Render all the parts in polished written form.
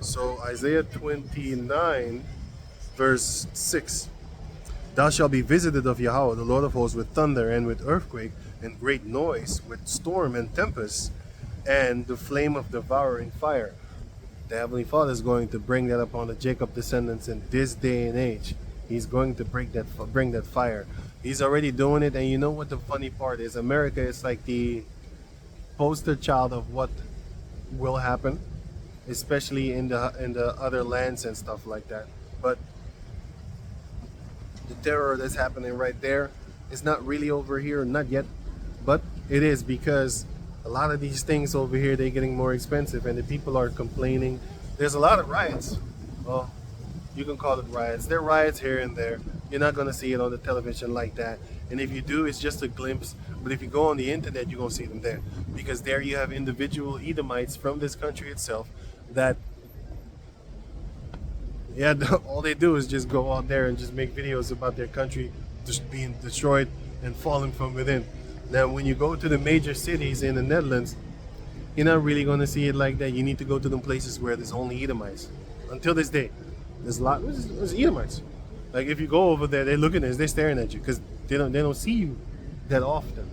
So Isaiah 29 verse 6. Thou shalt be visited of Yahawah, the Lord of hosts, with thunder and with earthquake and great noise, with storm and tempest, and the flame of devouring fire. The Heavenly Father is going to bring that upon the Jacob descendants in this day and age. He's going to bring that fire. He's already doing it, and you know what the funny part is? America is like the poster child of what will happen, especially in the other lands and stuff like that. But the terror that's happening right there is not really over here, not yet, but it is, because a lot of these things over here, they're getting more expensive and the people are complaining. There's a lot of riots. Well, you can call it riots. There are riots here and there. You're not going to see it on the television like that, and if you do, it's just a glimpse. But if you go on the internet, you're going to see them there, because there you have individual Edomites from this country itself that, yeah, all they do is just go out there and just make videos about their country just being destroyed and falling from within. Now, when you go to the major cities in the Netherlands, you're not really going to see it like that. You need to go to the places where there's only Edomites. Until this day, there's a lot. There's Edomites. Like, if you go over there, they're looking at us, they're staring at you, because they don't see you that often.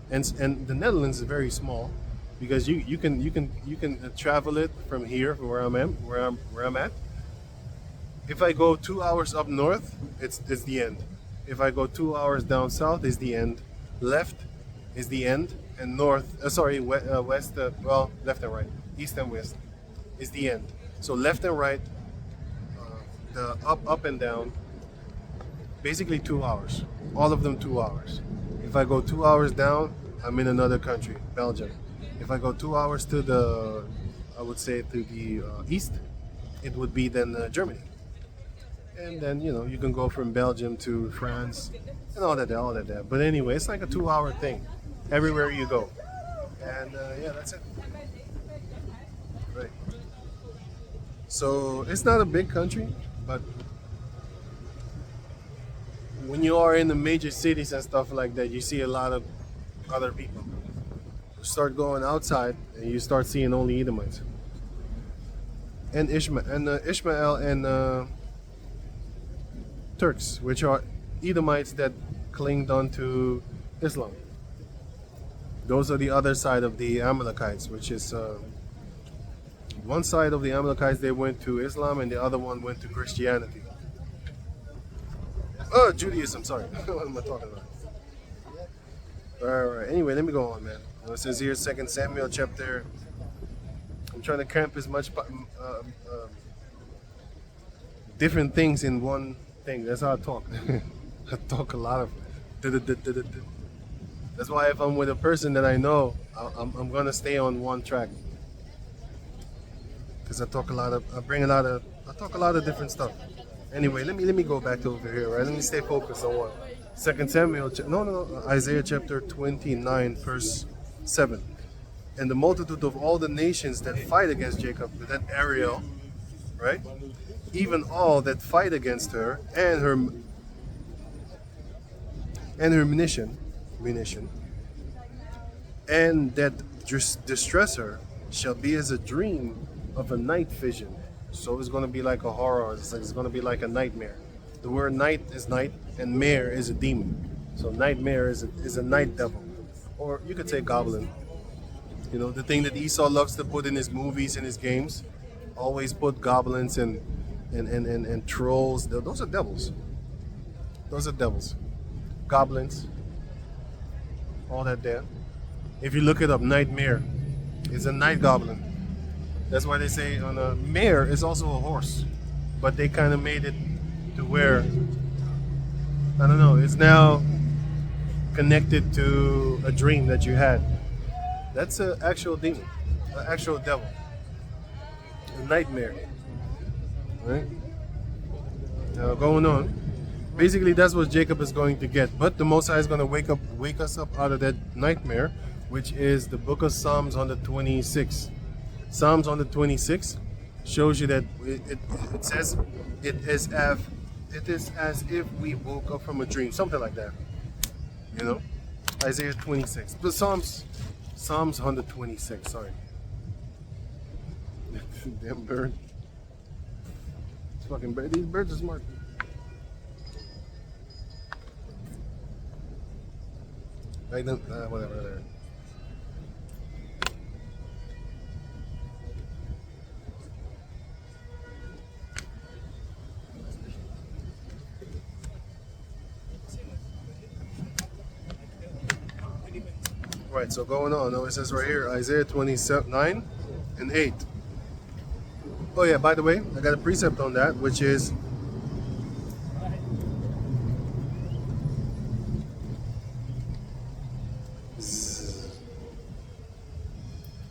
And the Netherlands is very small, because you can travel it from here, from where I'm at. If I go 2 hours up north, it's the end. If I go 2 hours down south, is the end. Left is the end, and west, well, left and right, east and west is the end. So left and right, the up and down, basically 2 hours. All of them 2 hours. If I go 2 hours down, I'm in another country, Belgium. If I go 2 hours to the, I would say to the east, it would be then Germany. And then, you can go from Belgium to France and all that. But anyway, it's like a 2 hour thing everywhere you go. And yeah, that's it. Right. So it's not a big country, but when you are in the major cities and stuff like that, you see a lot of other people. You start going outside and you start seeing only Edomites. And Ishmael and Turks, which are Edomites that clinged onto Islam. Those are the other side of the Amalekites, which is one side of the Amalekites, they went to Islam, and the other one went to Christianity. Judaism, sorry. What am I talking about? Alright, anyway, let me go on, man. It says here, 2 Samuel chapter. I'm trying to cramp as much different things in one thing. That's how I talk. I talk a lot of. That's why if I'm with a person that I know, I'm gonna stay on one track, because I talk a lot of. I talk a lot of different stuff. Anyway, let me go back to over here, right? Let me stay focused on one. 2 Samuel, Isaiah chapter 29, verse 7. And the multitude of all the nations that fight against Jacob, that Ariel, right? Even all that fight against her and her munition, and that distress her, shall be as a dream of a night vision. So it's going to be like a horror. It's going to be like a nightmare. The word night is night, and mare is a demon. So nightmare is a night devil, or you could say goblin. The thing that Esau loves to put in his movies and his games, always put goblins and trolls. Those are devils. Those are devils. Goblins. All that there. If you look it up, nightmare is a night goblin. That's why they say on a mare is also a horse, but they kind of made it to where, I don't know, it's now connected to a dream that you had. That's an actual demon, an actual devil, a nightmare. Right? Now going on. Basically, that's what Jacob is going to get. But the Most High is going to wake us up out of that nightmare, which is the book of Psalms 126. Psalms 126 shows you that it says it is as if we woke up from a dream, something like that. Isaiah 26. But Psalms 126. Sorry. Damn bird. fucking birds. These birds are smart. Right then, whatever. Right, so going on. Now it says right here, Isaiah 29 and 8. Oh yeah, by the way, I got a precept on that, which is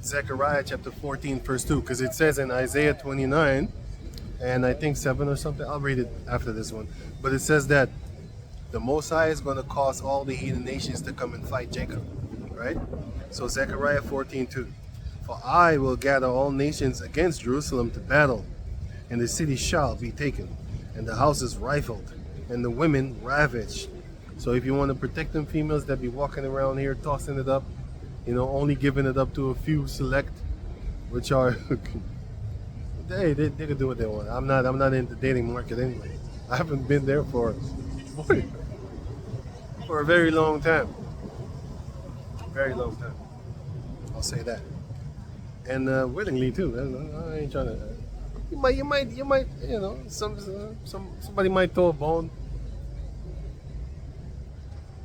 Zechariah chapter 14 verse 2, because it says in Isaiah 29 and I think 7 or something, I'll read it after this one, but it says that the Most High is going to cause all the heathen nations to come and fight Jacob, right? So Zechariah 14:2, for I will gather all nations against Jerusalem to battle, and the city shall be taken, and the houses rifled, and the women ravaged. So if you want to protect them females that be walking around here tossing it up, you know, only giving it up to a few select, which are they can do what they want. I'm not in the dating market anyway. I haven't been there for a very long time. Very long time. I'll say that. And willingly too. I ain't trying to. You might. You know, somebody might throw a bone.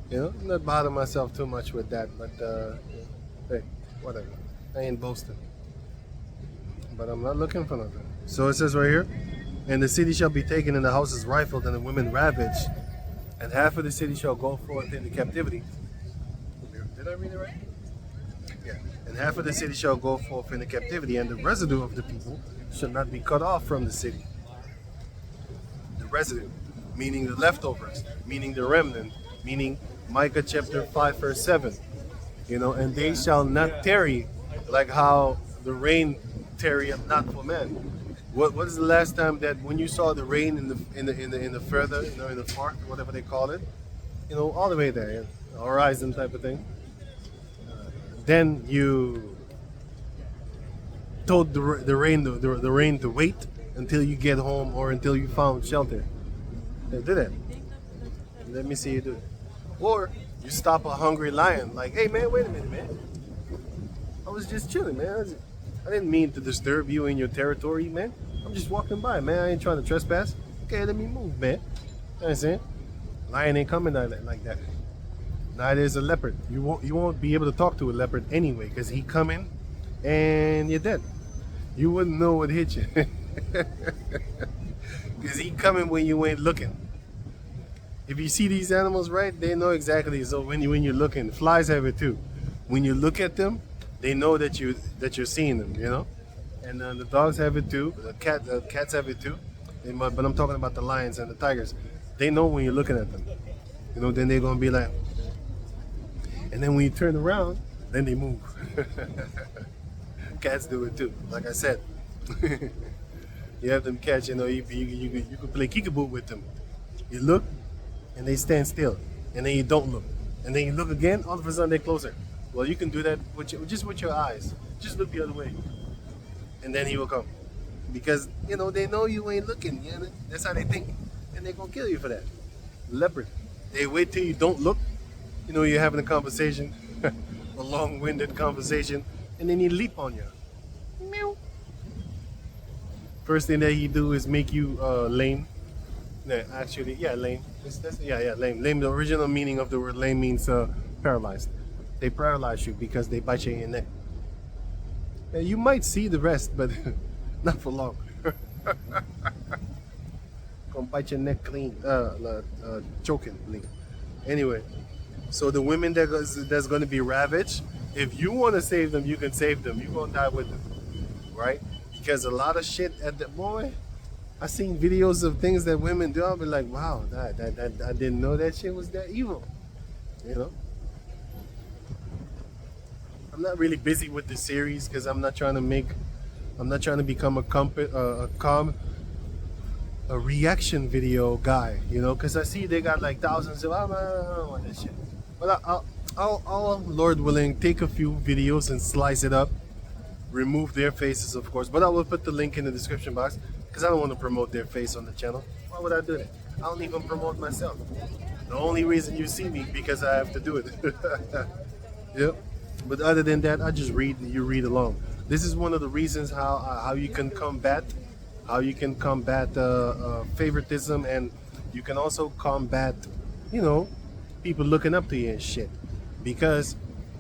You know, I'm not bothering myself too much with that. But hey, whatever. I ain't boasting. But I'm not looking for nothing. So it says right here, and the city shall be taken, and the houses rifled, and the women ravaged, and half of the city shall go forth into captivity. Did I read it right? Yeah. And half of the city shall go forth into captivity, and the residue of the people shall not be cut off from the city. The residue, meaning the leftovers, meaning the remnant, meaning Micah chapter 5 verse 7. You know, and they shall not tarry like how the rain tarrieth not for man. What is the last time that when you saw the rain in the further, you know, in the far, whatever they call it, you know, all the way there, you know, horizon type of thing. Then you told the rain to wait until you get home or until you found shelter. They did it. Let me see you do it. Or you stop a hungry lion, like, hey man, wait a minute, man. I was just chilling, man. I didn't mean to disturb you in your territory, man. I'm just walking by, man. I ain't trying to trespass. Okay, let me move, man. You know what I'm saying? Lion ain't coming like that. Neither is a leopard. You won't be able to talk to a leopard anyway, because he coming and you're dead. You wouldn't know what hit you. Because he coming when you ain't looking. If you see these animals, right, they know exactly. So when you're looking, flies have it too. When you look at them, they know that you're seeing them, you know. And the dogs have it too. The cats have it too. But I'm talking about the lions and the tigers. They know when you're looking at them. You know, then they're gonna be like. And then when you turn around, then they move. Cats do it too. Like I said, you have them catch. You know, you could play kickaboo with them. You look, and they stand still, and then you don't look, and then you look again. All of a sudden they're closer. Well, you can do that just with your eyes. Just look the other way, and then he will come, because you know they know you ain't looking. You know? That's how they think, and they're gonna kill you for that. Leopard, they wait till you don't look. You know, you're having a conversation, a long-winded conversation, and then he leap on you. Meow. First thing that he do is make you lame. No, actually, yeah, lame. Lame. Lame. The original meaning of the word lame means paralyzed. They paralyze you because they bite you in your neck. Yeah, you might see the rest, but not for long. Gonna bite your neck clean, choking clean. Anyway, so the women that's gonna be ravaged, if you want to save them, you can save them. You're gonna die with them, right? Because a lot of shit at the boy. I seen videos of things that women do. I'll be like, wow, that I didn't know that shit was that evil. You know. I'm not really busy with the series because I'm not trying to become a reaction video guy. You know, because I see they got like thousands of. I don't want that shit. But I'll Lord willing, take a few videos and slice it up remove their faces, of course. But I will put the link in the description box because I don't want to promote their face on the channel. Why would I do that? I don't even promote myself. The only reason you see me because I have to do it. Yep. But other than that, I just read. You read along. This is one of the reasons how you can combat favoritism, and you can also combat, people looking up to you and shit. Because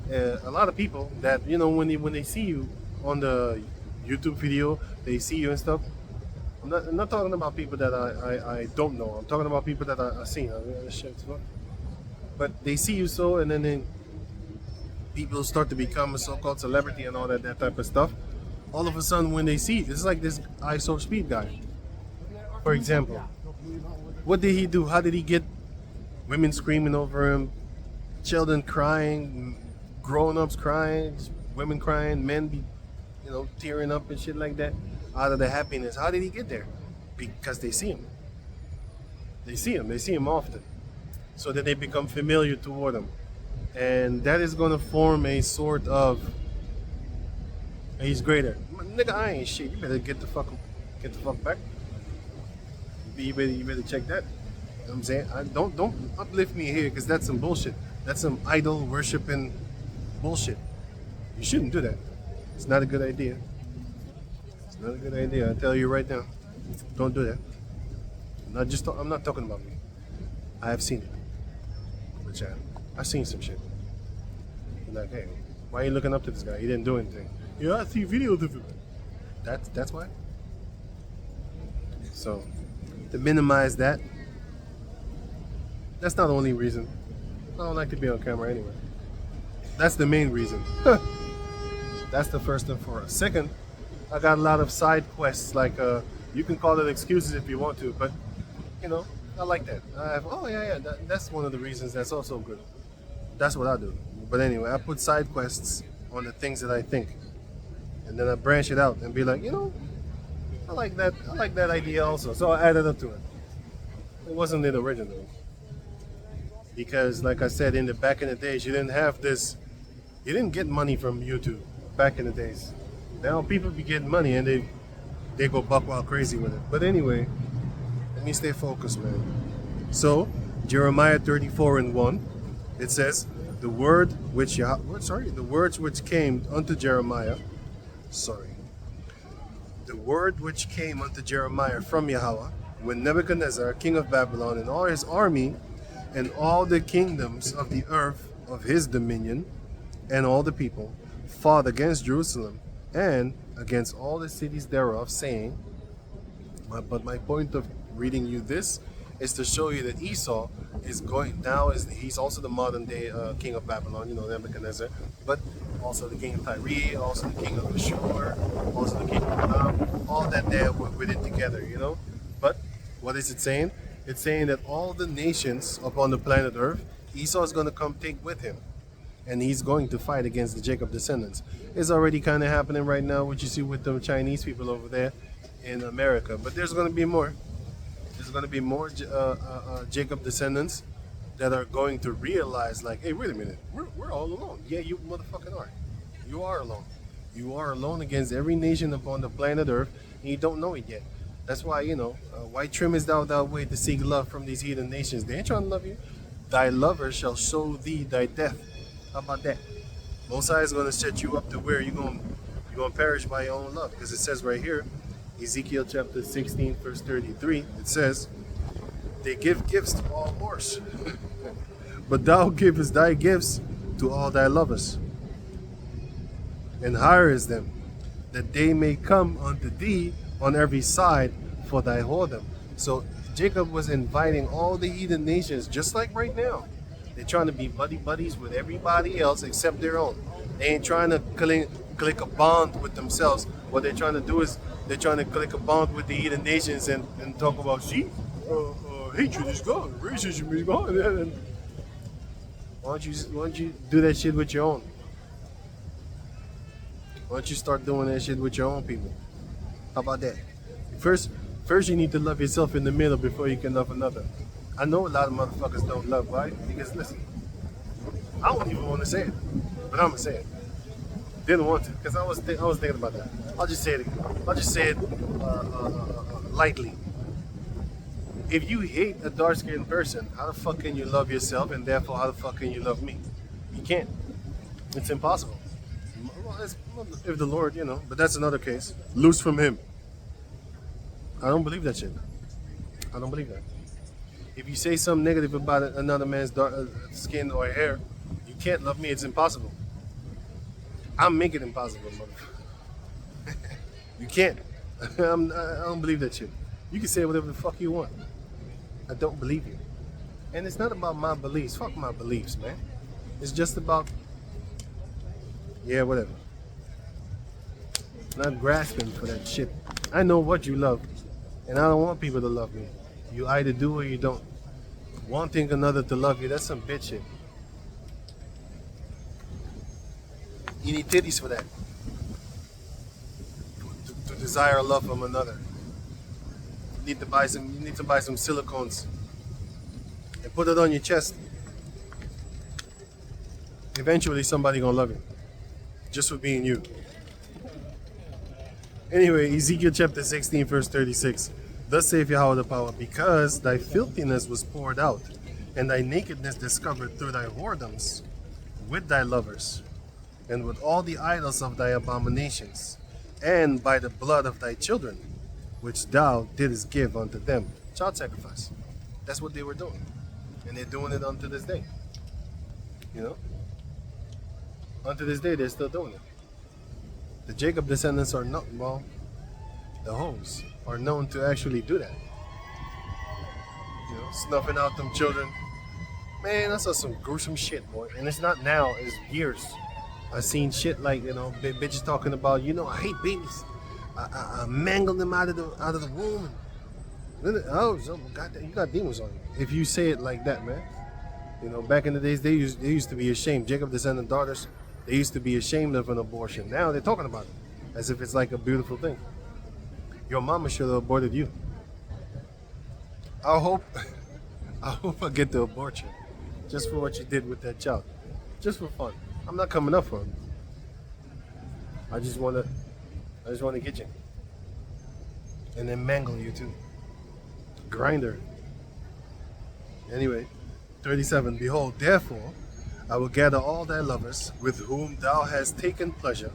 a lot of people that when they see you on the YouTube video, they see you and stuff. I'm not talking about people that I don't know. I'm talking about people that I seen. But they see you so, and then people start to become a so-called celebrity and all that type of stuff. All of a sudden, when they see, it's like this ISO Speed guy, for example. What did he do? How did he get women screaming over him, children crying, grown-ups crying, women crying, men be, tearing up and shit like that out of the happiness? How did he get there? Because they see him. They see him often. So that they become familiar toward him. And that is going to form a sort of, he's greater. Nigga, I ain't shit. You better get the fuck back. You better check that. You know what I'm saying? Don't uplift me here because that's some bullshit. That's some idol worshiping bullshit. You shouldn't do that. It's not a good idea. It's not a good idea. I tell you right now. Don't do that. I'm not talking about me. I have seen it. Which I've seen some shit. Like, hey, why are you looking up to this guy? He didn't do anything. Yeah, I see videos of him. That's why. So, to minimize that, that's not the only reason. I don't like to be on camera anyway. That's the main reason. That's the first and foremost. Second, I got a lot of side quests. Like, you can call it excuses if you want to, but I like that. That's one of the reasons. That's also good. That's what I do. But anyway, I put side quests on the things that I think, and then I branch it out and be like, I like that. I like that idea also. So I added up to it. It wasn't the original, because, like I said, back in the days, you didn't have this. You didn't get money from YouTube back in the days. Now people be getting money and they go buck wild crazy with it. But anyway, let me stay focused, man. So Jeremiah 34:1, it says, the words which came unto Jeremiah from Yahawah, when Nebuchadnezzar, king of Babylon, and all his army, and all the kingdoms of the earth of his dominion, and all the people, fought against Jerusalem, and against all the cities thereof, saying, but my point of reading you this is to show you that Esau is going now. He's also the modern day king of Babylon, Nebuchadnezzar, but also the king of Tyre, also the king of Ashur, also the king of Elam, all that there with it together, But what is it saying? It's saying that all the nations upon the planet Earth, Esau is going to come take with him, and he's going to fight against the Jacob descendants. It's already kind of happening right now, what you see with the Chinese people over there in America. But there's going to be more. There's going to be more Jacob descendants that are going to realize, like, hey, wait a minute, we're all alone. Yeah, you motherfucking are. You are alone. You are alone against every nation upon the planet Earth, and you don't know it yet. That's why, why trimmest thou way to seek love from these heathen nations? They ain't trying to love you. Thy lover shall show thee thy death. How about that? Most High is going to set you up to where you're going to perish by your own love. Because it says right here, Ezekiel chapter 16, verse 33, it says, they give gifts to all whores, but thou givest thy gifts to all thy lovers, and hirest them, that they may come unto thee on every side for thy whoredom. So Jacob was inviting all the heathen nations, just like right now. They're trying to be buddies with everybody else except their own. They ain't trying to click a bond with themselves. What they're trying to do is they're trying to click a bond with the heathen nations and talk about, hatred is gone, racism is gone. And why don't you do that shit with your own? Why don't you start doing that shit with your own people? How about that? First you need to love yourself in the middle before you can love another. I know a lot of motherfuckers don't love, right? Because listen, I don't even want to say it, but I'm going to say it. Didn't want to, because I was thinking about that. I'll just say it again. I'll just say it lightly. If you hate a dark-skinned person, how the fuck can you love yourself, and therefore how the fuck can you love me? You can't. It's impossible. Well, if the Lord, but that's another case. Loose from him. I don't believe that shit. I don't believe that. If you say something negative about another man's dark skin or hair, you can't love me. It's impossible. I'll make it impossible, motherfucker. You can't. I don't believe that shit. You can say whatever the fuck you want. I don't believe you. And it's not about my beliefs. Fuck my beliefs, man. It's just about, whatever. Not grasping for that shit. I know what you love, and I don't want people to love me. You either do or you don't. Wanting another to love you, that's some bitch shit. You need titties for that. To desire love from another. You need to buy some silicones and put it on your chest. Eventually somebody gonna love you. Just for being you. Anyway, Ezekiel chapter 16, verse 36. Thus saith Yahawah the power, because thy filthiness was poured out, and thy nakedness discovered through thy whoredoms with thy lovers, and with all the idols of thy abominations, and by the blood of thy children, which thou didst give unto them. Child sacrifice. That's what they were doing. And they're doing it unto this day. Unto this day, they're still doing it. The Jacob descendants are not, the hoes are known to actually do that. Snuffing out them children. Man, I saw some gruesome shit, boy. And it's not now, it's years. I've seen shit like, bitches talking about, I hate babies. I mangle them out of the womb. Oh, goddamn, you got demons on you. If you say it like that, man. Back in the days, they used to be ashamed. Jacob descendant daughters, they used to be ashamed of an abortion. Now they're talking about it as if it's like a beautiful thing. Your mama should have aborted you. I hope I get to abort you, just for what you did with that child, just for fun. I'm not coming up for him. I just want to get you, and then mangle you too. Grinder. Anyway, 37. Behold, therefore, I will gather all thy lovers with whom thou hast taken pleasure,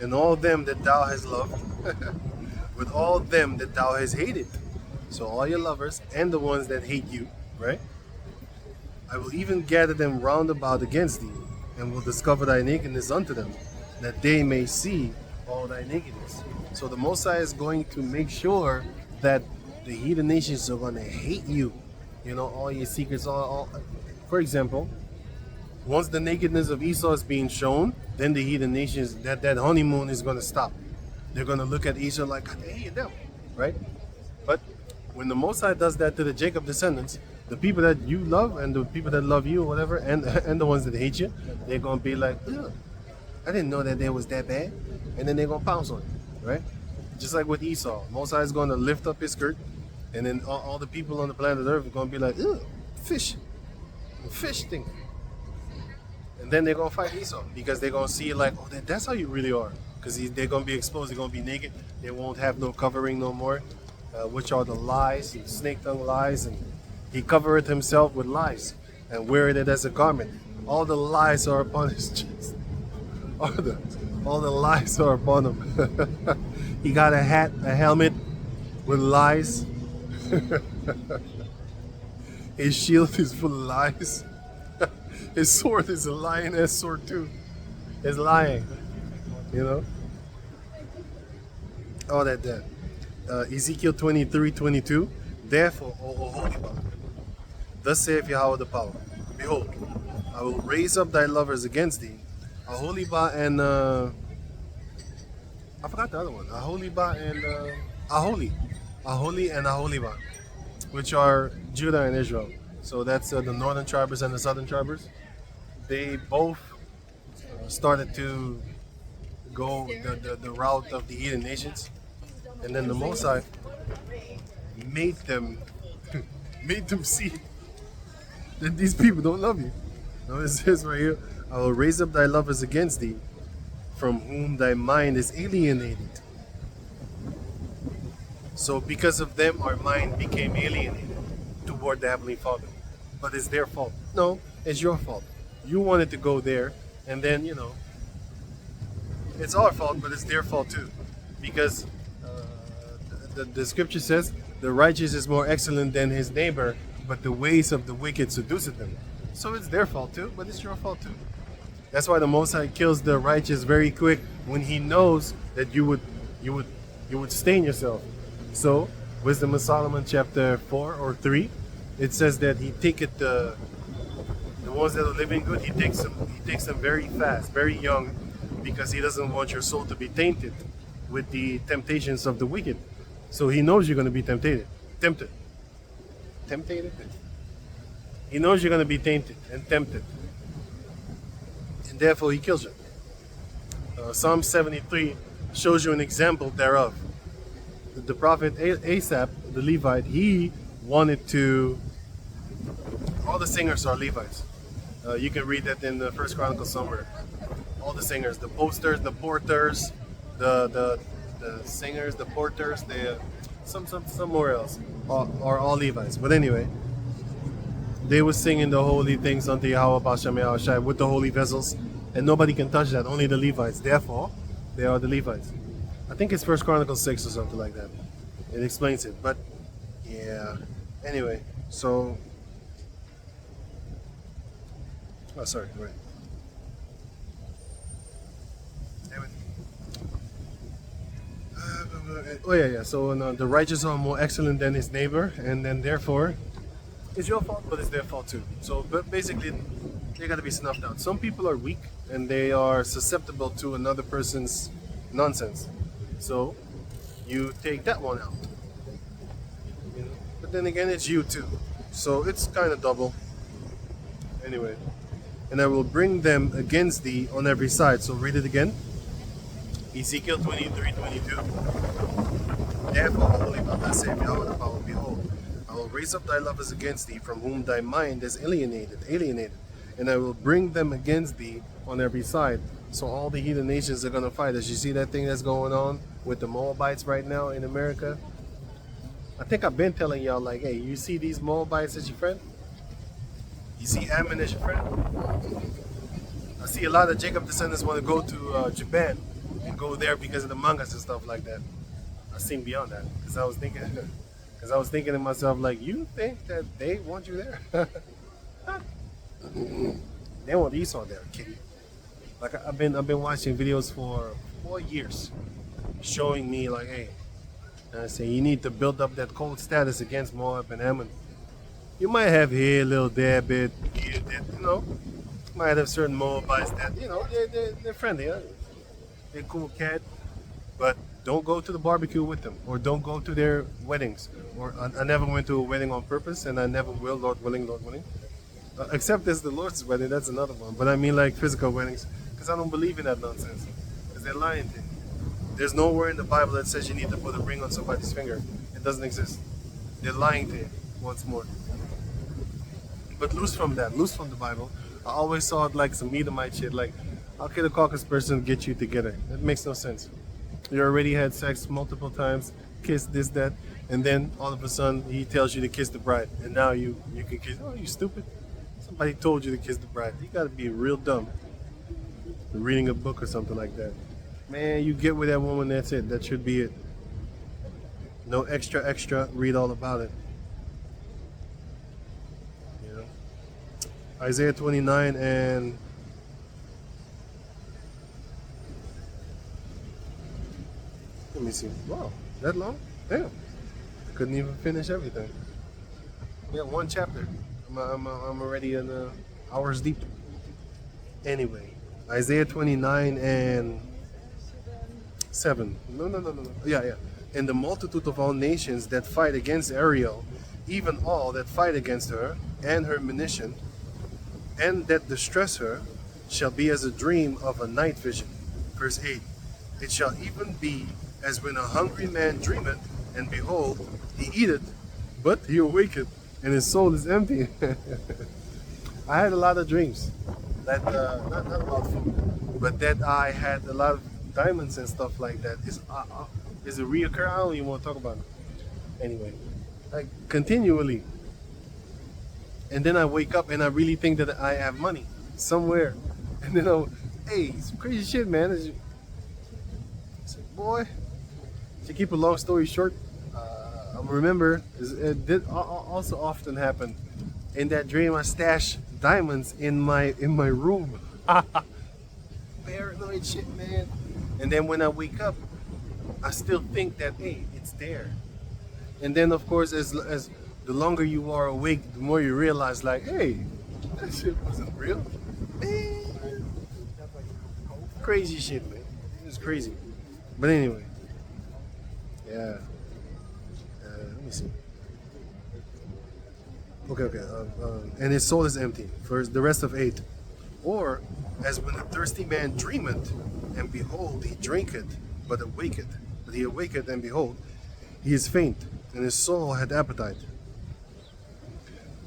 and all them that thou hast loved, with all them that thou hast hated. So all your lovers and the ones that hate you, right? I will even gather them round about against thee, and will discover thy nakedness unto them, that they may see all thy nakedness. So the Most High is going to make sure that the heathen nations are going to hate you. All your secrets. For example, once the nakedness of Esau is being shown, then the heathen nations, that honeymoon is going to stop. They're going to look at Esau like, God, they hate them, right? But when the Most High does that to the Jacob descendants, the people that you love and the people that love you or whatever, and the ones that hate you, they're going to be like, ugh, I didn't know that they was that bad. And then they're going to pounce on you, right? Just like with Esau. Most High is going to lift up his skirt, and then all the people on the planet Earth are going to be like, ugh, fish thing. And then they're going to fight Esau, because they're going to see it like, oh, that's how you really are. Because they're going to be exposed, they're going to be naked, they won't have no covering no more, which are the lies, the snake tongue lies, and he covereth himself with lies, and weareth it as a garment. All the lies are upon his chest. All the lies are upon him. He got a hat, a helmet with lies. His shield is full of lies. His sword is a lioness sword too. It's lying, all that. Ezekiel 23:22. Therefore, O holy one, thus saith Yahawah the power, behold, I will raise up thy lovers against thee, Aholibah and I forgot the other one. Aholibah and Aholi and Aholibah, which are Judah and Israel. So that's the northern tribers and the southern tribers. They both started to go the route of the heathen nations, and then the Most High made them see that these people don't love you. Now it says right here, I will raise up thy lovers against thee, from whom thy mind is alienated. So because of them, our mind became alienated toward the Heavenly Father. But it's their fault. No, it's your fault. You wanted to go there, and then, it's our fault, but it's their fault too. Because the scripture says, the righteous is more excellent than his neighbor, but the ways of the wicked seduceth them. So it's their fault too, but it's your fault too. That's why the Most High kills the righteous very quick when he knows that you would stain yourself. So, Wisdom of Solomon chapter 4 or 3, it says that he taketh the ones that are living good, he takes them very fast, very young, because he doesn't want your soul to be tainted with the temptations of the wicked. So he knows you're going to be tempted. He knows you're going to be tainted and tempted. And therefore he kills you. Psalm 73 shows you an example thereof. The prophet Asaph, the Levite, he wanted to... All the singers are Levites. You can read that in the First Chronicles somewhere. All the singers, the posters, the porters, the singers, the porters, somewhere else are all Levites. But anyway, they were singing the holy things unto Yahawah B'Shem Yahushai with the holy vessels, and nobody can touch that, only the Levites. Therefore, they are the Levites. I think it's First Chronicles 6 or something like that. It explains it, but yeah. Anyway, so... Oh, sorry, right. Oh yeah. So the righteous are more excellent than his neighbor, and then therefore, it's your fault, but it's their fault too. So, but basically, they gotta be snuffed out. Some people are weak, and they are susceptible to another person's nonsense. So, you take that one out. But then again, it's you too. So it's kind of double. Anyway, and I will bring them against thee on every side. So read it again. Ezekiel 23:22. Therefore, holy Baba saith Yahweh the power, behold, I will raise up thy lovers against thee, from whom thy mind is alienated, and I will bring them against thee on every side. So all the heathen nations are gonna fight. As you see that thing that's going on with the Moabites right now in America, I think I've been telling y'all, like, hey, you see these Moabites as your friend? You see Ammon as your friend? I see a lot of Jacob descendants want to go to Japan and go there because of the mangas and stuff like that. I've seen beyond that, because I was thinking to myself, like, you think that they want you there? They want Esau there, kid. Like, I've been watching videos for 4 years, showing me, like, hey, and I say you need to build up that cold status against Moab and Ammon. You might have here a little there, bit here, there, might have certain Moabites that, they're friendly, huh? They're cool cat, but don't go to the barbecue with them, or don't go to their weddings. Or I never went to a wedding on purpose, and I never will, Lord willing. Except as the Lord's wedding, that's another one. But I mean like physical weddings, because I don't believe in that nonsense. Because they're lying to you. There's nowhere in the Bible that says you need to put a ring on somebody's finger. It doesn't exist. They're lying to you once more. But loose from that, loose from the Bible. I always saw it like some Edomite shit, like, how can a caucus person get you together? That makes no sense. You already had sex multiple times, kissed this, that, and then all of a sudden he tells you to kiss the bride, and now you can kiss. Oh, you stupid. Somebody told you to kiss the bride. You gotta be real dumb. Reading a book or something like that. Man, you get with that woman, that's it. That should be it. No extra, read all about it. Isaiah 29 and let me see. Wow, that long? Damn. I couldn't even finish everything. Yeah, one chapter. I'm already in hours deep. Anyway, Isaiah 29 and 7. No. Yeah. And the multitude of all nations that fight against Ariel, even all that fight against her and her munition, and that distress her, shall be as a dream of a night vision. Verse 8. It shall even be as when a hungry man dreameth, and behold, he eateth, but he awaketh, and his soul is empty. I had a lot of dreams that not about food, but that eye had a lot of diamonds and stuff like that. Is a reoccur? I don't even want to talk about it. Anyway, like continually. And then I wake up and I really think that I have money somewhere. And then hey, some crazy shit, man. I said, boy, to keep a long story short, I remember it did also often happen. In that dream, I stashed diamonds in my room. Paranoid shit, man. And then when I wake up, I still think that, hey, it's there. And then of course, as the longer you are awake, the more you realize, like, hey, that shit wasn't real. Man. Crazy shit, man. It's crazy. But anyway, yeah. Let me see. Okay. And his soul is empty for the rest of 8. Or, as when a thirsty man dreameth, and behold, he drinketh, but awaketh. But he awaketh, and behold, he is faint, and his soul had appetite.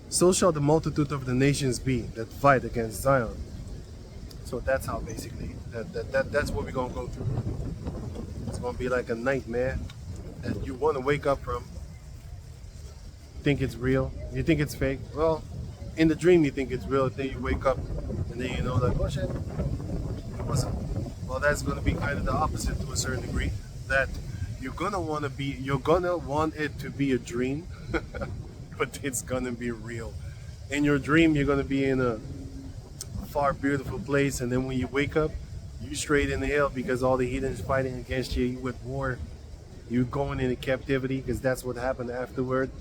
So shall the multitude of the nations be that fight against Zion. So that's how basically, that's what we're going to go through. It's going to be like a nightmare that you want to wake up from. Think it's real, you think it's fake. Well, in the dream you think it's real, then you wake up and then you know, like, oh shit, it wasn't. Well, that's going to be kind of the opposite to a certain degree, that you're going to want it to be a dream, but it's going to be real. In your dream, you're going to be in a far beautiful place, and then when you wake up, you straight in the hell because all the heathens fighting against you, you at war, you going into captivity, because that's what happened afterward.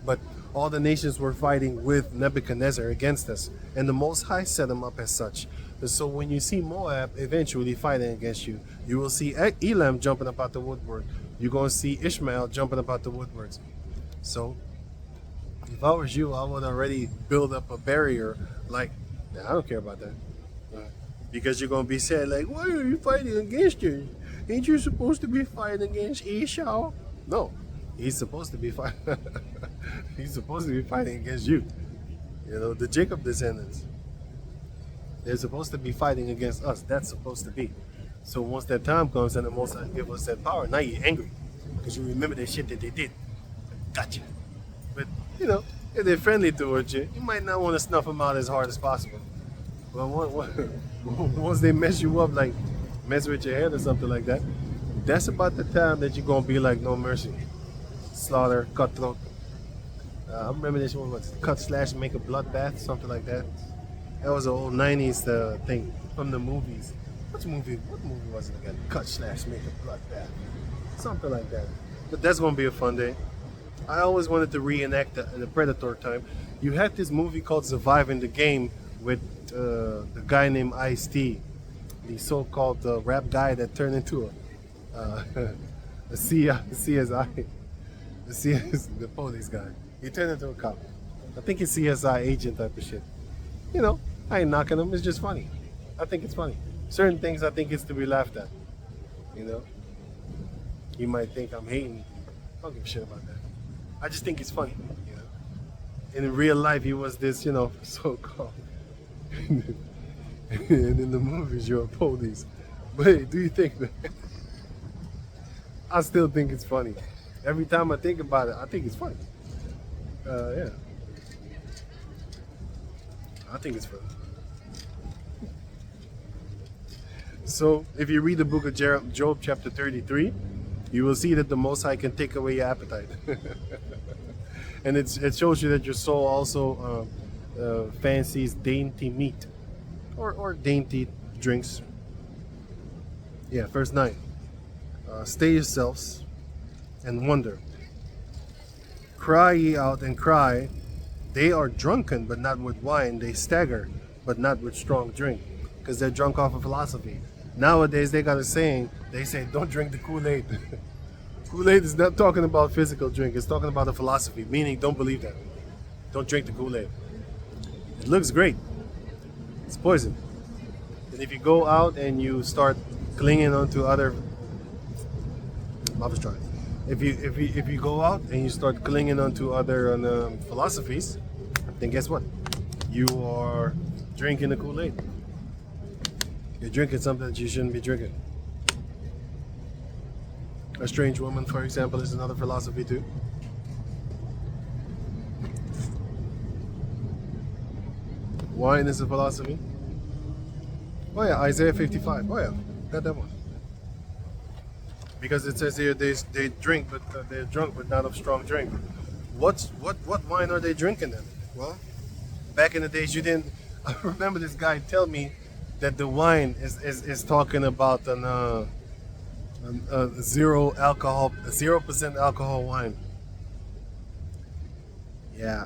But all the nations were fighting with Nebuchadnezzar against us, and the Most High set them up as such. And so when you see Moab eventually fighting against you, you will see Elam jumping up out the woodwork. You're going to see Ishmael jumping up out the woodworks. So if I was you, I would already build up a barrier. Like, nah, I don't care about that. Because you're going to be said, like, why are you fighting against you? Ain't you supposed to be fighting against Esau? No. He's supposed to be fighting. He's supposed to be fighting against you. You know, the Jacob descendants. They're supposed to be fighting against us. That's supposed to be. So once that time comes and the Most High give us that power, now you're angry because you remember the shit that they did. Gotcha. But you know, if they're friendly towards you, you might not want to snuff them out as hard as possible. But once they mess you up, like mess with your head or something like that, that's about the time that you're gonna be like, no mercy. Slaughter, cutthroat. I remember this one was cut slash make a bloodbath, something like that. That was an old 90s thing from the movies. What movie was it again? Cut slash make a bloodbath. Something like that. But that's gonna be a fun day. I always wanted to reenact the Predator time. You had this movie called Surviving the Game with the guy named Ice-T, the so-called rap guy that turned into a CSI. The police guy. He turned into a cop. I think he's CSI agent type of shit. You know, I ain't knocking him. It's just funny. I think it's funny. Certain things I think it's to be laughed at. You know? You might think I'm hating. I don't give a shit about that. I just think it's funny. You know? And in real life, he was this, you know, so-called. And in the movies, you're a police. But hey, do you think that? I still think it's funny. Every time I think about it, I think it's funny. Yeah. I think it's funny. So, if you read the book of Job chapter 33, you will see that the Most High can take away your appetite. And it shows you that your soul also fancies dainty meat or dainty drinks. Yeah, verse 9. Stay yourselves and wonder. Cry ye out and cry. They are drunken, but not with wine. They stagger, but not with strong drink, because they're drunk off of philosophy. Nowadays, they got a saying. They say, don't drink the Kool-Aid. Kool-Aid is not talking about physical drink. It's talking about a philosophy, meaning don't believe that. Don't drink the Kool-Aid. It looks great. It's poison. And if you go out and you start clinging onto other... I was trying. If you go out and you start clinging onto other philosophies, then guess what? You are drinking the Kool-Aid. You're drinking something that you shouldn't be drinking. A strange woman, for example, is another philosophy too. Wine is a philosophy. Oh yeah, Isaiah 55. Oh yeah, got that one. Because it says here they drink, but they're drunk, but not of strong drink. What wine are they drinking then? Well, back in the days you didn't. I remember this guy tell me that the wine is talking about a 0% alcohol wine. Yeah,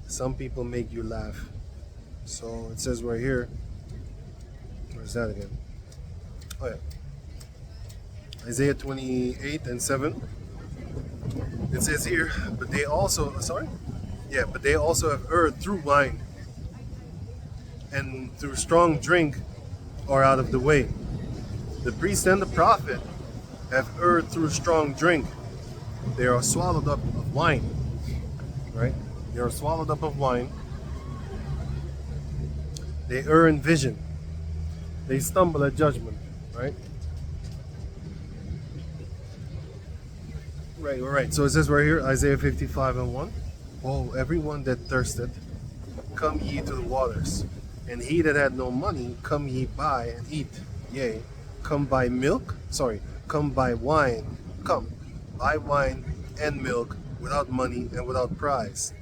some people make you laugh. So it says right here. Where's that again? Oh yeah. Isaiah 28:7. It says here, but they also have erred through wine, and through strong drink are out of the way. The priest and the prophet have erred through strong drink. They are swallowed up of wine. Right? They are swallowed up of wine. They err in vision. They stumble at judgment. Right? Right. So it says right here, Isaiah 55:1. Oh, everyone that thirsteth, come ye to the waters. And he that had no money, come ye buy and eat. Yea, come buy wine. Come, buy wine and milk without money and without price.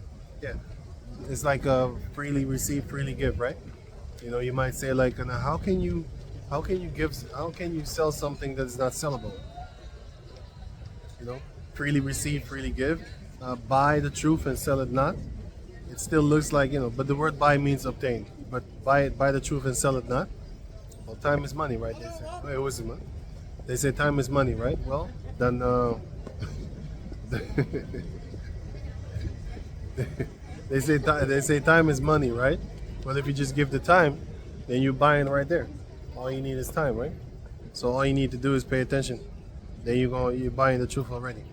Yeah. It's like a freely receive, freely give, right? You know, you might say like, how can you sell something that is not sellable? You know? Freely receive, freely give. Buy the truth and sell it not. It still looks like, but the word buy means obtain. But buy the truth and sell it not. Well, time is money, right? They say. Oh, it was money. They say time is money, right? Well, then they say time is money, right? Well, if you just give the time, then you're buying right there. All you need is time, right? So all you need to do is pay attention. Then you're buying the truth already.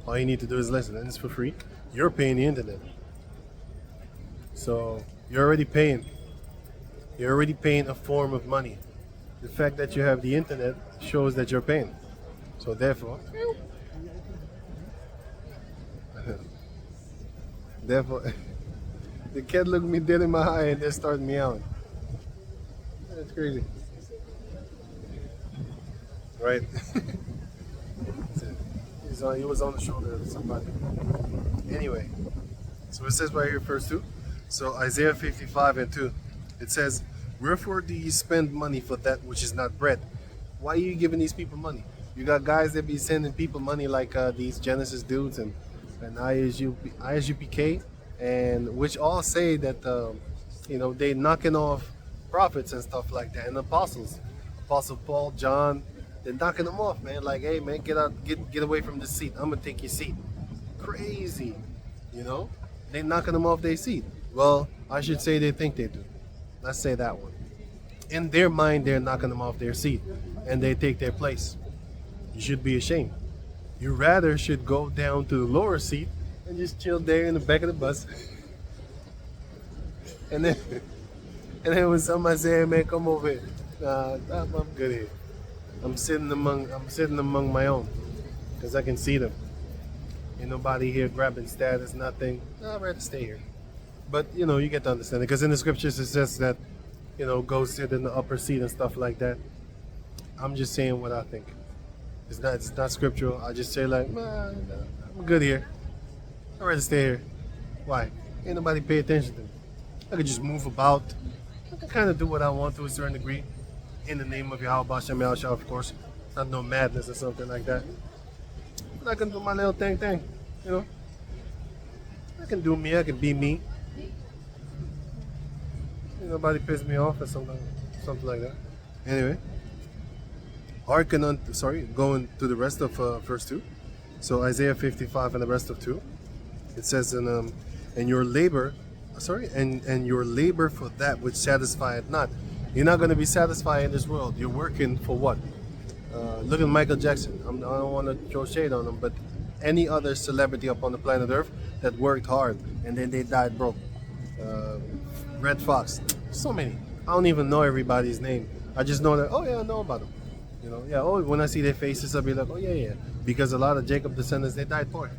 All you need to do is listen, and it's for free. You're paying the internet. So you're already paying. You're already paying a form of money. The fact that you have the internet shows that you're paying. So therefore, the cat looked me dead in my eye and they started meowing. That's crazy. Right? He was on the shoulder of somebody. Anyway, so it says right here, verse 2. So Isaiah 55:2. It says, wherefore do ye spend money for that which is not bread? Why are you giving these people money? You got guys that be sending people money like these Genesis dudes and ISUPK, and which all say that they knocking off prophets and stuff like that, and apostles, Apostle Paul, John. They're knocking them off, man. Like, hey, man, get away from the seat. I'm gonna take your seat. Crazy, They're knocking them off their seat. Well, I should say they think they do. Let's say that one. In their mind, they're knocking them off their seat, and they take their place. You should be ashamed. You rather should go down to the lower seat and just chill there in the back of the bus. and then when somebody say, hey, man, come over here. I'm good here. I'm sitting among my own, because I can see them. Ain't nobody here grabbing status, nothing. I'd rather stay here. But you get to understand it, because in the scriptures it says that, go sit in the upper seat and stuff like that. I'm just saying what I think. It's not scriptural. I just say like, I'm good here. I'd rather stay here. Why? Ain't nobody pay attention to me. I could just move about. I can kind of do what I want to a certain degree. In the name of Yahawah His, of course. Not no madness or something like that. But I can do my little thing. I can do me. I can be me. Ain't nobody piss me off or something like that. Anyway. Going to the rest of verse 2. So Isaiah 55 and the rest of 2. It says, and your labor for that which satisfieth not. You're not going to be satisfied in this world. You're working for what? Look at Michael Jackson. I don't want to throw shade on him, but any other celebrity up on the planet Earth that worked hard and then they died broke. Red Fox. So many. I don't even know everybody's name. I just know that, oh yeah, I know about them. You know, yeah, oh, when I see their faces, I'll be like, oh yeah, yeah. Because a lot of Jacob descendants, they died poor.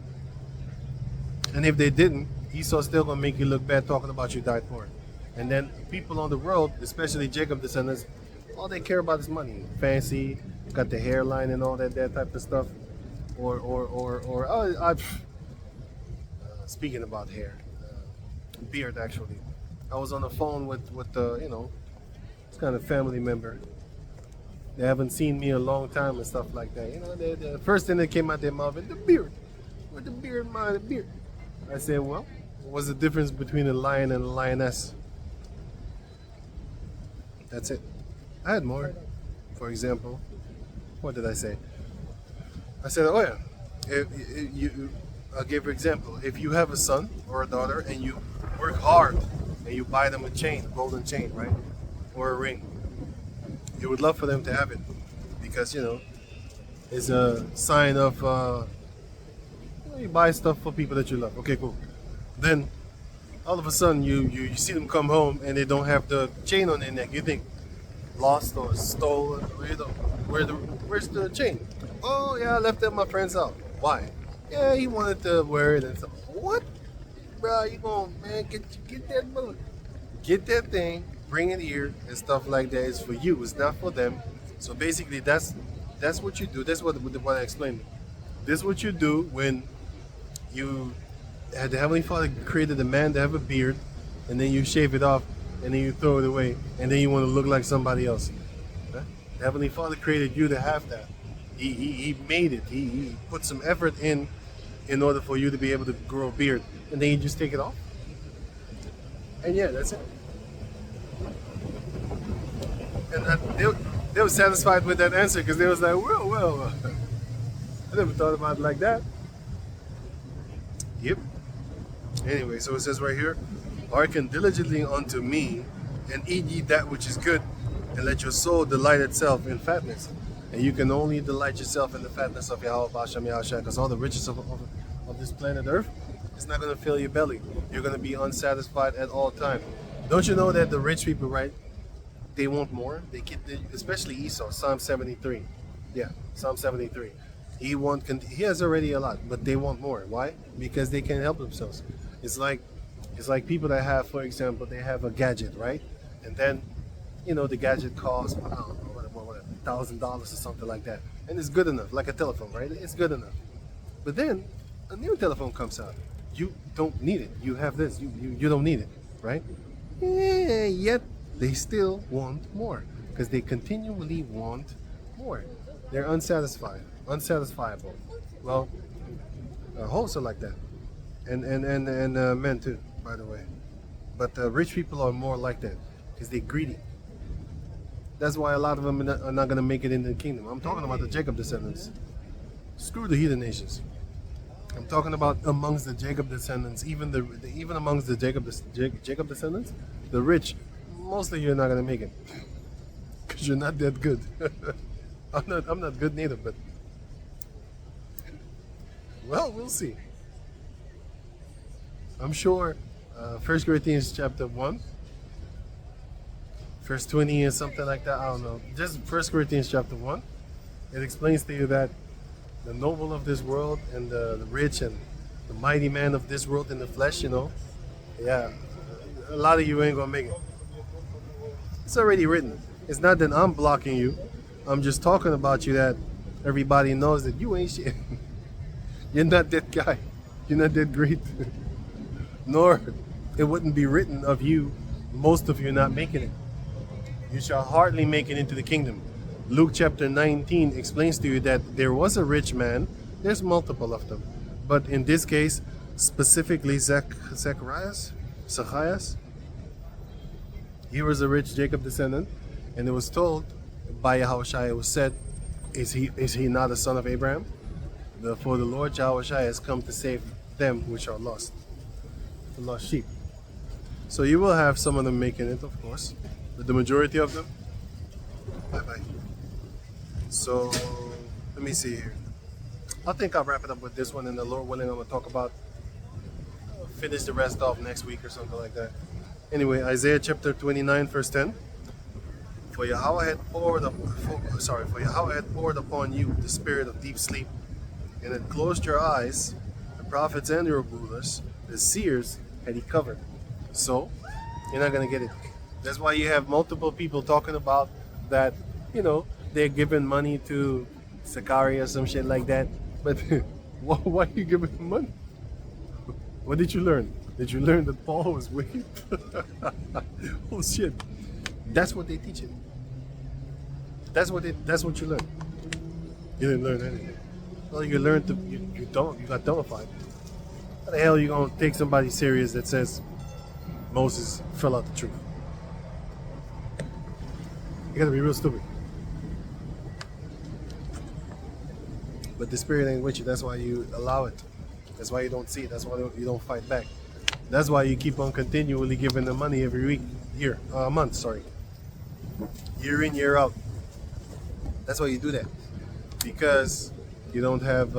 And if they didn't, Esau's still going to make you look bad talking about you died poor. And then people on the world, especially Jacob descendants, all they care about is money. Fancy, got the hairline and all that type of stuff. Speaking about hair, beard actually. I was on the phone with this kind of family member. They haven't seen me in a long time and stuff like that. You know, the first thing that came out their mouth is the beard. With the beard, man, the beard. I said, well, what's the difference between a lion and a lioness? That's it. I had more. For example, what did I say? I said, oh yeah, I'll give you an example. If you have a son or a daughter and you work hard and you buy them a chain, a golden chain, right? Or a ring, you would love for them to have it because, you know, it's a sign of, you buy stuff for people that you love. Okay, cool. Then all of a sudden you see them come home and they don't have the chain on their neck. You think lost or stolen, or you know, where's the chain? Oh yeah, I left it at my friend's house. Why? Yeah, he wanted to wear it and stuff. What? Bro, you gonna, man, get that book. Get that thing, bring it here and stuff like that. It's for you, it's not for them. So basically that's what you do. That's what I explained. This is what you do when you had the Heavenly Father created a man to have a beard, and then you shave it off, and then you throw it away, and then you want to look like somebody else. Huh? The Heavenly Father created you to have that. He made it. He put some effort in order for you to be able to grow a beard, and then you just take it off. And yeah, that's it. And they were satisfied with that answer because they was like, well, I never thought about it like that. Yep. Anyway, so it says right here, hearken diligently unto me, and eat ye that which is good, and let your soul delight itself in fatness. And you can only delight yourself in the fatness of Yahawah His, because all the riches of this planet Earth, it's not going to fill your belly. You're going to be unsatisfied at all times. Don't you know that the rich people, right, they want more? Especially Esau, Psalm 73. Yeah, Psalm 73. He has already a lot, but they want more. Why? Because they can't help themselves. It's like people that have, for example, they have a gadget, right? And then, you know, the gadget costs, I don't know, what, $1,000 or something like that. And it's good enough, like a telephone, right? It's good enough. But then a new telephone comes out. You don't need it. You have this. You don't need it, right? Yeah, yet they still want more because they continually want more. They're unsatisfiable. Well, hoes are like that, and men too, by the way. But rich people are more like that because they're greedy. That's why a lot of them are not going to make it into the kingdom. I'm talking about the Jacob descendants. Screw the heathen nations. I'm talking about amongst the Jacob descendants, even amongst the Jacob descendants, the rich. Mostly you're not going to make it because you're not that good. I'm not good neither, but well, we'll see. I'm sure 1 Corinthians chapter 1, verse 20 or something like that, I don't know. Just 1 Corinthians chapter 1, it explains to you that the noble of this world and the rich and the mighty man of this world in the flesh, you know, yeah, a lot of you ain't gonna make it. It's already written. It's not that I'm blocking you. I'm just talking about you that everybody knows that you ain't shit. You're not that guy. You're not that great. Nor it wouldn't be written of you, most of you not making it. You shall hardly make it into the kingdom. Luke chapter 19 explains to you that there was a rich man. There's multiple of them. But in this case, specifically Zacchaeus, he was a rich Jacob descendant. And it was told by Yahawah, it was said, is he not a son of Abraham? For the Lord Yahawah has come to save them which are lost, the lost sheep. So you will have some of them making it, of course, but the majority of them, bye-bye. So let me see here. I think I'll wrap it up with this one, and the Lord willing, I'm going to talk about, finish the rest off next week or something like that. Anyway, Isaiah chapter 29, verse 10. For Yahawah had poured upon you the spirit of deep sleep, and had closed your eyes. The prophets and your rulers, the seers, had he covered. So you're not gonna get it. That's why you have multiple people talking about that. They're giving money to Sakari or some shit like that. But why are you giving them money? What did you learn? Did you learn that Paul was wicked? Oh shit! That's what they teach it. That's what you learned. You didn't learn anything. Well, you learned you got dumbified. How the hell are you gonna take somebody serious that says Moses fell out the truth? You gotta be real stupid. But the spirit ain't with you. That's why you allow it. That's why you don't see it. That's why you don't fight back. That's why you keep on continually giving them money every week, month, sorry. Year in, year out. That's why you do that. Because you don't have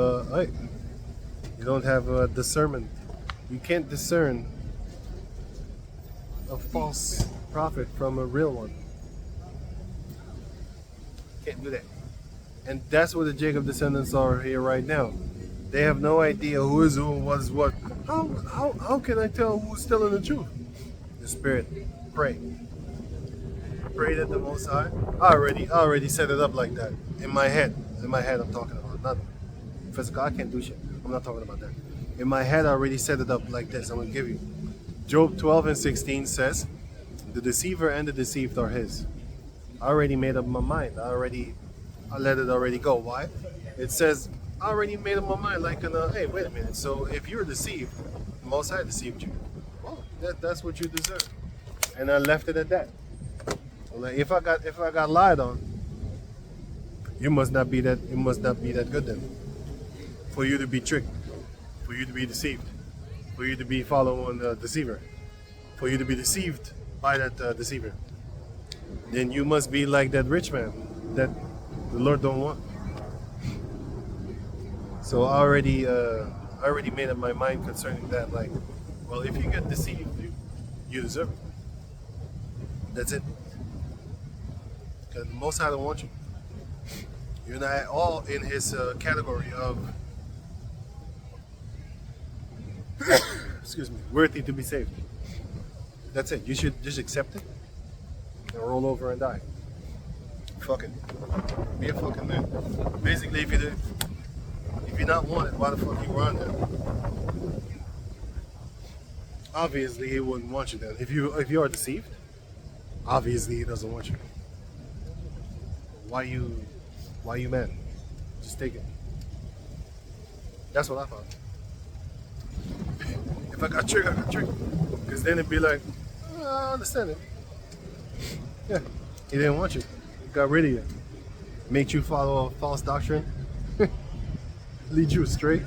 discernment. You can't discern a false prophet from a real one. Can't do that. And that's what the Jacob descendants are here right now. They have no idea who is who and what is what. How can I tell who's telling the truth? The Spirit. Pray. Pray that the Most High. I already set it up like that. In my head I'm talking about. Not physical. I can't do shit. I'm not talking about that. In my head I already set it up like this. I'm going to give you. Job 12:16 says, the deceiver and the deceived are his. I already made up my mind. I let it already go. Why? It says, I already made up my mind. Like, hey, wait a minute. So if you're deceived, the Most High deceived you. Well, that's what you deserve. And I left it at that. Like, if I got lied on, you must not be that. It must not be that good then. For you to be tricked, for you to be deceived, for you to be following the deceiver, for you to be deceived by that deceiver, then you must be like that rich man that the Lord don't want. So I already made up my mind concerning that. Like, well, if you get deceived, you deserve it. That's it. Because the Most High don't want you. You're not all in His category of excuse me, worthy to be saved. That's it. You should just accept it and roll over and die. Fuck it. Be a fucking man. Basically, if you're not wanted, why the fuck you run there? Obviously, He wouldn't want you then. If you are deceived, obviously He doesn't want you. Why you mad? Just take it. That's what I thought. If I got tricked, I got tricked. Because then it'd be like, I understand it. Yeah, He didn't want you. He got rid of you. Make you follow a false doctrine. Lead you astray.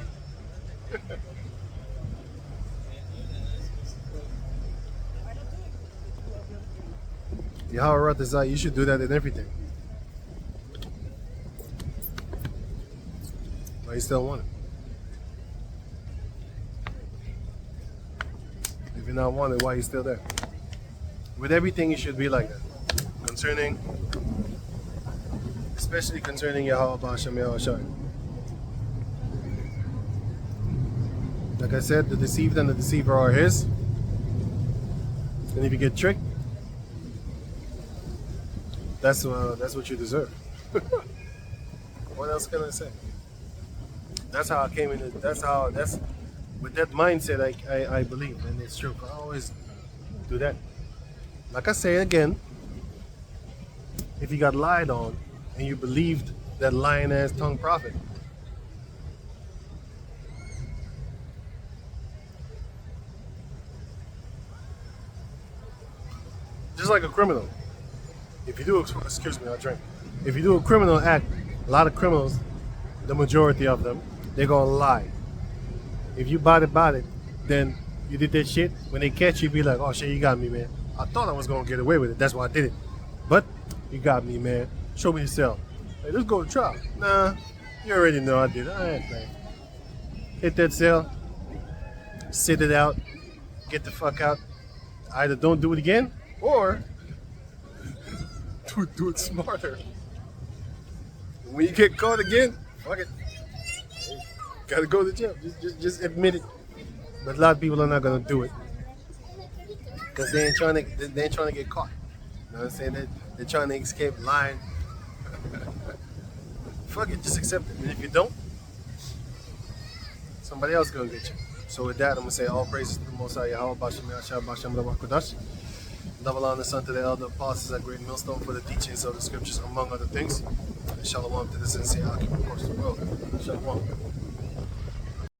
Yahawah His, you should do that in everything. But you still want it. If you're not wanted, why are you still there? With everything, you should be like that. Especially concerning Yahawah B'Hashem Yahushua. Like I said, the deceived and the deceiver are His. And if you get tricked, that's what you deserve. What else can I say? That's how I came in. That's with that mindset I believe, and it's true. I always do that. Like I say again, if you got lied on and you believed that lying ass tongue prophet, just like a criminal. If you do, excuse me, I drink. If you do a criminal act, a lot of criminals, the majority of them, they're gonna lie. If you bought it, then you did that shit. When they catch you, be like, oh shit, you got me, man. I thought I was gonna get away with it. That's why I did it. But you got me, man. Show me yourself. Hey, let's go to trial. Nah, you already know I did it. All right, man. Hit that cell, sit it out, get the fuck out. Either don't do it again, or do it smarter. When you get caught again, fuck it. Gotta go to jail. Just admit it. But a lot of people are not gonna do it because they ain't trying to get caught. You know what I'm saying? They're trying to escape lying. Fuck it, just accept it. And if you don't, somebody else gonna get you. So with that, I'm gonna say all praises to the Most High Yahawah His. Double honor unto the elder apostles at Great Millstone for the teachings of the scriptures, among other things. And shalom to the sincere occupant across the world. Shalom.